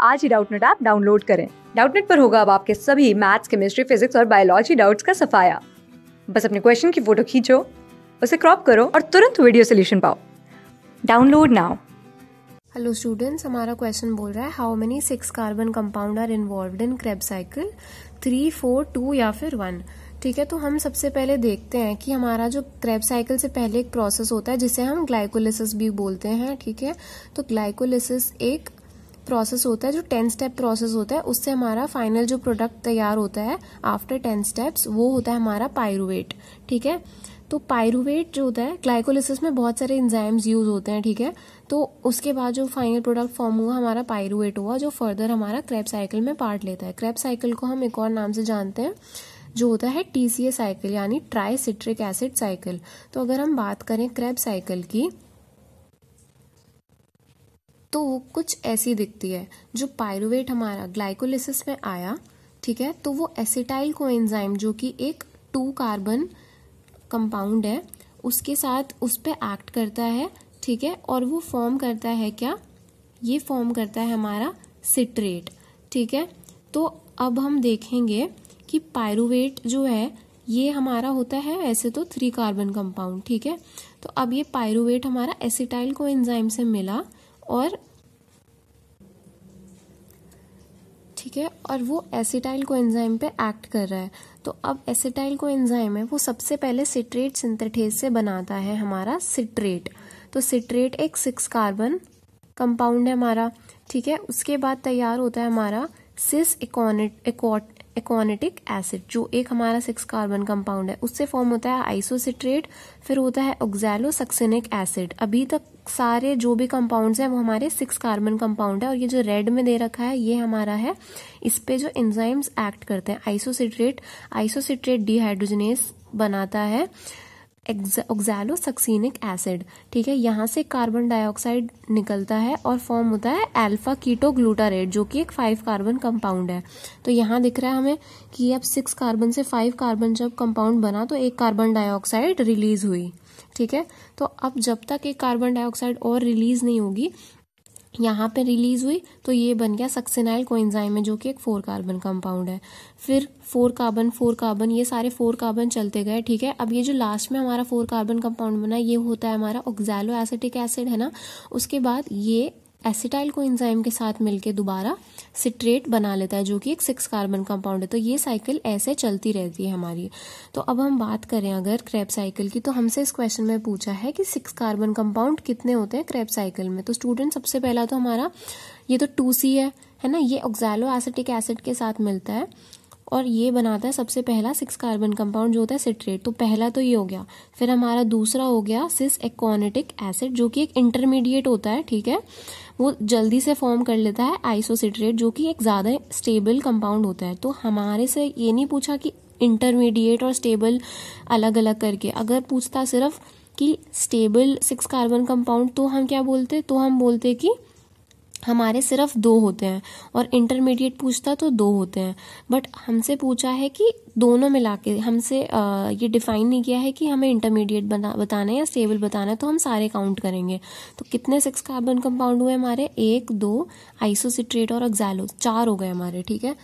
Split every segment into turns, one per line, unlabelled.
आज ही Doubtnut app download करें। Doubtnut पर होगा अब आपके सभी मैथ्स, केमिस्ट्री, फिजिक्स और बायोलॉजी डाउट्स का सफाया। बस अपने क्वेश्चन की फोटो खींचो, उसे क्रॉप करो और तुरंत वीडियो सोल्यूशन पाओ। Download now.
हेलो स्टूडेंट्स, हमारा क्वेश्चन बोल रहा है how many 6 carbon compound are involved in Krebs cycle, 3, 4, 2 या फिर 1। ठीक है, तो हम सबसे पहले देखते हैं कि हमारा जो क्रेब्स साइकिल से पहले एक प्रोसेस होता है जिसे हम ग्लाइकोलिसिस भी बोलते हैं। ठीक है, तो ग्लाइकोलिसिस एक प्रोसेस होता है जो 10 स्टेप प्रोसेस होता है। उससे हमारा फाइनल जो प्रोडक्ट तैयार होता है आफ्टर 10 स्टेप्स वो होता है हमारा पायरुवेट। ठीक है, तो पायरुवेट जो होता है, ग्लाइकोलिसिस में बहुत सारे एंजाइम्स यूज होते हैं। ठीक है, तो उसके बाद जो फाइनल प्रोडक्ट फॉर्म हुआ हमारा पायरुवेट हुआ, जो फर्दर हमारा क्रेब्स साइकिल में पार्ट लेता है। क्रेब्स साइकिल को हम एक और नाम से जानते हैं जो होता है TCA साइकिल, यानी ट्राई सिट्रिक एसिड साइकिल। तो अगर हम बात करें क्रेब्स साइकिल की तो वो कुछ ऐसी दिखती है। जो पायरुवेट हमारा ग्लाइकोलिसिस में आया, ठीक है, तो वो एसिटाइल कोएंजाइम जो कि एक 2 कार्बन कंपाउंड है उसके साथ उस पे एक्ट करता है। ठीक है, और वो फॉर्म करता है क्या, ये फॉर्म करता है हमारा सिट्रेट। ठीक है, तो अब हम देखेंगे कि पायरुवेट जो है ये हमारा होता है ऐसे तो 3 कार्बन कंपाउंड। ठीक है, तो अब ये पायरुवेट हमारा एसिटाइल कोएंजाइम से मिला और ठीक है, और वो एसिटाइल कोएंजाइम पे एक्ट कर रहा है। तो अब एसिटाइल कोएंजाइम है वो सबसे पहले सिट्रेट सिंथेटेज से बनाता है हमारा सिट्रेट। तो सिट्रेट एक 6 कार्बन कंपाउंड है हमारा। ठीक है, उसके बाद तैयार होता है हमारा सिस एकोनिटिक एसिड जो एक हमारा 6 कार्बन कंपाउंड है, उससे फॉर्म होता है आइसोसिट्रेट, फिर होता है ऑक्सैलोसक्सिनिक एसिड। अभी तक सारे जो भी कंपाउंड्स हैं वो हमारे 6 कार्बन कंपाउंड है, और ये जो रेड में दे रखा है ये हमारा है, इस पे जो एंजाइम्स एक्ट करते हैं। आइसोसिट्रेट डिहाइड्रोजनेस बनाता है ऑक्सैलोसक्सिनिक एसिड। ठीक है, यहाँ से कार्बन डाइऑक्साइड निकलता है और फॉर्म होता है अल्फा कीटो ग्लूटारेट जो कि एक 5 कार्बन कंपाउंड है। तो यहाँ दिख रहा है हमें कि अब 6 कार्बन से 5 कार्बन जब कंपाउंड बना तो एक कार्बन डाइऑक्साइड रिलीज हुई। ठीक है, तो अब जब तक एक कार्बन डाइऑक्साइड और रिलीज नहीं होगी, यहाँ पे रिलीज हुई तो ये बन गया सक्सिनाइल कोएंजाइम है जो कि एक 4 कार्बन कंपाउंड है। फिर 4 कार्बन ये सारे 4 कार्बन चलते गए। ठीक है, अब ये जो लास्ट में हमारा 4 कार्बन कंपाउंड बना ये होता है हमारा ऑक्सैलो एसिटिक एसिड, है ना। उसके बाद ये एसिटाइल कोएंजाइम के साथ मिलके दोबारा सिट्रेट बना लेता है जो कि एक 6 कार्बन कंपाउंड है। तो ये साइकिल ऐसे चलती रहती है हमारी। तो अब हम बात करें अगर क्रेब्स साइकिल की, तो हमसे इस क्वेश्चन में पूछा है कि 6 कार्बन कंपाउंड कितने होते हैं क्रेब्स साइकिल में। तो स्टूडेंट सबसे पहला तो हमारा ये तो 2C है ना, ये ऑक्सैलो एसिटिक एसिड के साथ मिलता है और ये बनाता है सबसे पहला 6 कार्बन कंपाउंड जो होता है सिट्रेट। तो पहला तो ये हो गया। फिर हमारा दूसरा हो गया सिस एकोनिटिक एसिड जो कि एक इंटरमीडिएट होता है। ठीक है, वो जल्दी से फॉर्म कर लेता है आइसोसिट्रेट जो कि एक ज्यादा स्टेबल कंपाउंड होता है। तो हमारे से ये नहीं पूछा कि इंटरमीडिएट और स्टेबल अलग अलग करके, अगर पूछता सिर्फ कि स्टेबल 6 कार्बन कंपाउंड तो हम क्या बोलते, तो हम बोलते कि हमारे सिर्फ 2 होते हैं, और इंटरमीडिएट पूछता तो 2 होते हैं। बट हमसे पूछा है कि दोनों मिला के, हमसे ये डिफाइन नहीं किया है कि हमें इंटरमीडिएट बताना है या स्टेबल बताना है, तो हम सारे काउंट करेंगे। तो कितने 6 कार्बन कंपाउंड हुए हमारे, 1, 2, आइसोसिट्रेट और ऑक्सैलो, 4 हो गए हमारे। ठीक है,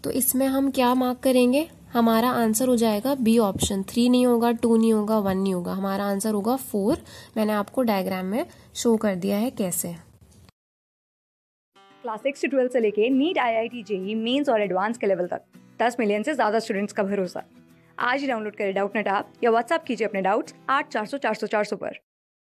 तो इसमें हम क्या मार्क करेंगे, हमारा आंसर हो जाएगा बी ऑप्शन। 3 नहीं होगा, 2 नहीं होगा, 1 नहीं होगा, हमारा आंसर होगा 4। मैंने आपको डायग्राम में शो कर दिया है कैसे।
क्लास 6 से 12 से लेके नीट, IIT, JEE मेंस और एडवांस के लेवल तक 10 मिलियन से ज्यादा स्टूडेंट्स का भरोसा। आज ही डाउनलोड करें डाउटनेट ऐप या व्हाट्सएप कीजिए अपने डाउट्स 8400 400 400 पर।